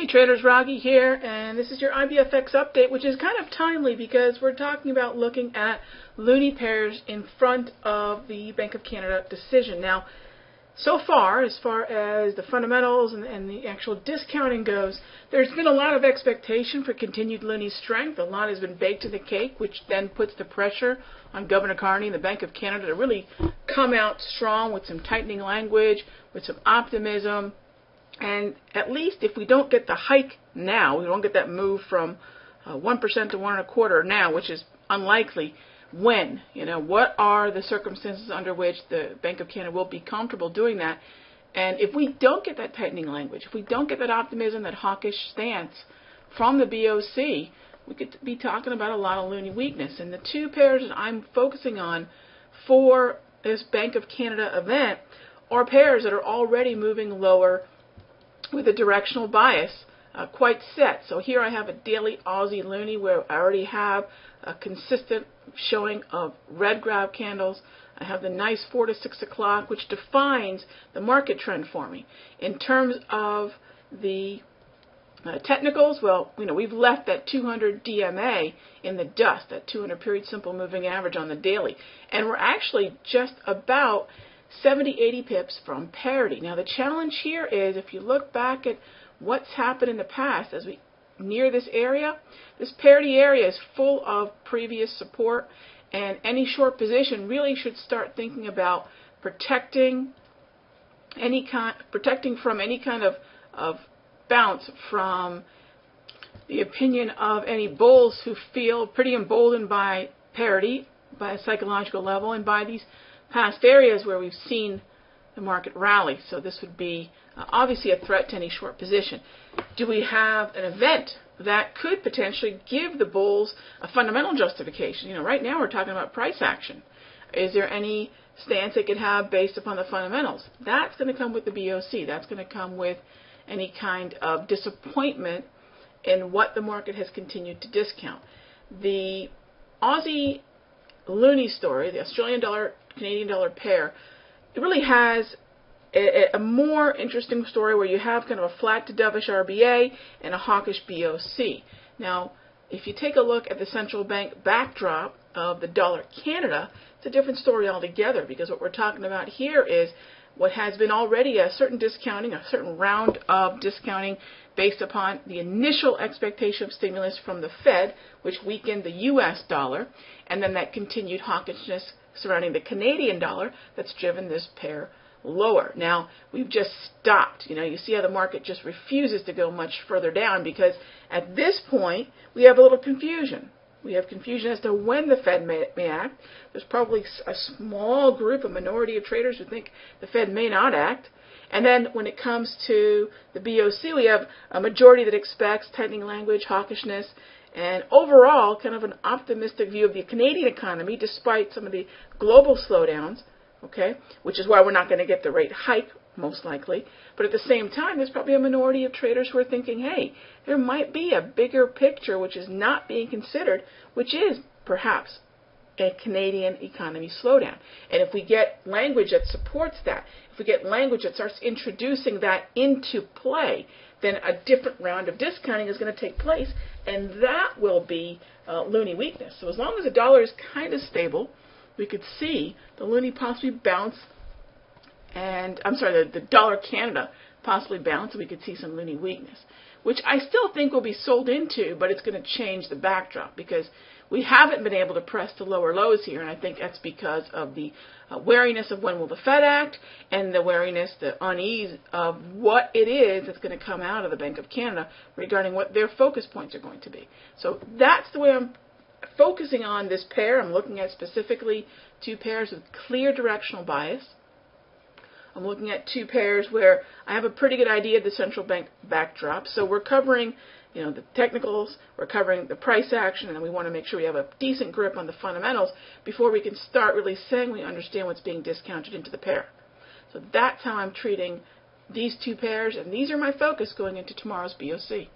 Hey traders, Raghee here, and this is your IBFX update, which is kind of timely because we're talking about looking at loonie pairs in front of the Bank of Canada decision. Now, so far as the fundamentals and the actual discounting goes, there's been a lot of expectation for continued loonie strength. A lot has been baked in the cake, which then puts the pressure on Governor Carney and the Bank of Canada to really come out strong with some tightening language, with some optimism. And at least if we don't get the hike now, we don't get that move from 1% to 1.25% now, which is unlikely. When? What are the circumstances under which the Bank of Canada will be comfortable doing that? And if we don't get that tightening language, if we don't get that optimism, that hawkish stance from the BOC, we could be talking about a lot of loonie weakness. And the two pairs that I'm focusing on for this Bank of Canada event are pairs that are already moving lower with a directional bias quite set. So here I have a daily Aussie loonie where I already have a consistent showing of red grab candles. I have the nice 4 to 6 o'clock, which defines the market trend for me. In terms of the technicals, well, we've left that 200 DMA in the dust, that 200 period simple moving average on the daily. And we're actually just about 70-80 pips from parity. Now the challenge here is, if you look back at what's happened in the past as we near this area, this parity area is full of previous support, and any short position really should start thinking about protecting from any kind of bounce from the opinion of any bulls who feel pretty emboldened by parity, by a psychological level, and by these past areas where we've seen the market rally. So this would be obviously a threat to any short position. Do we have an event that could potentially give the bulls a fundamental justification? Right now we're talking about price action. Is there any stance they could have based upon the fundamentals? That's going to come with the BOC. That's going to come with any kind of disappointment in what the market has continued to discount. The Aussie loonie story, the Australian dollar Canadian dollar pair, it really has a more interesting story where you have kind of a flat to dovish RBA and a hawkish BOC. Now, if you take a look at the central bank backdrop of the dollar Canada, it's a different story altogether, because what we're talking about here is what has been already a certain discounting, a certain round of discounting based upon the initial expectation of stimulus from the Fed, which weakened the U.S. dollar, and then that continued hawkishness surrounding the Canadian dollar that's driven this pair lower. Now, we've just stopped. You see how the market just refuses to go much further down, because at this point we have a little confusion. We have confusion as to when the Fed may act. There's probably a small group, a minority of traders who think the Fed may not act. And then when it comes to the BOC, we have a majority that expects tightening language, hawkishness, and overall kind of an optimistic view of the Canadian economy despite some of the global slowdowns, okay, which is why we're not going to get the rate hike most likely. But at the same time, there's probably a minority of traders who are thinking, hey, there might be a bigger picture which is not being considered, which is perhaps a Canadian economy slowdown. And if we get language that supports that, if we get language that starts introducing that into play, then a different round of discounting is going to take place, and that will be loonie weakness. So as long as the dollar is kind of stable, we could see the loonie possibly bounce, and the dollar Canada possibly bounce, and we could see some loonie weakness, which I still think will be sold into, but it's going to change the backdrop, because we haven't been able to press the lower lows here, and I think that's because of the wariness of when will the Fed act, and the wariness, the unease of what it is that's going to come out of the Bank of Canada regarding what their focus points are going to be. So that's the way I'm focusing on this pair. I'm looking at specifically two pairs with clear directional bias. I'm looking at two pairs where I have a pretty good idea of the central bank backdrop. So we're covering the technicals, we're covering the price action, and then we want to make sure we have a decent grip on the fundamentals before we can start really saying we understand what's being discounted into the pair. So that's how I'm treating these two pairs, and these are my focus going into tomorrow's BOC.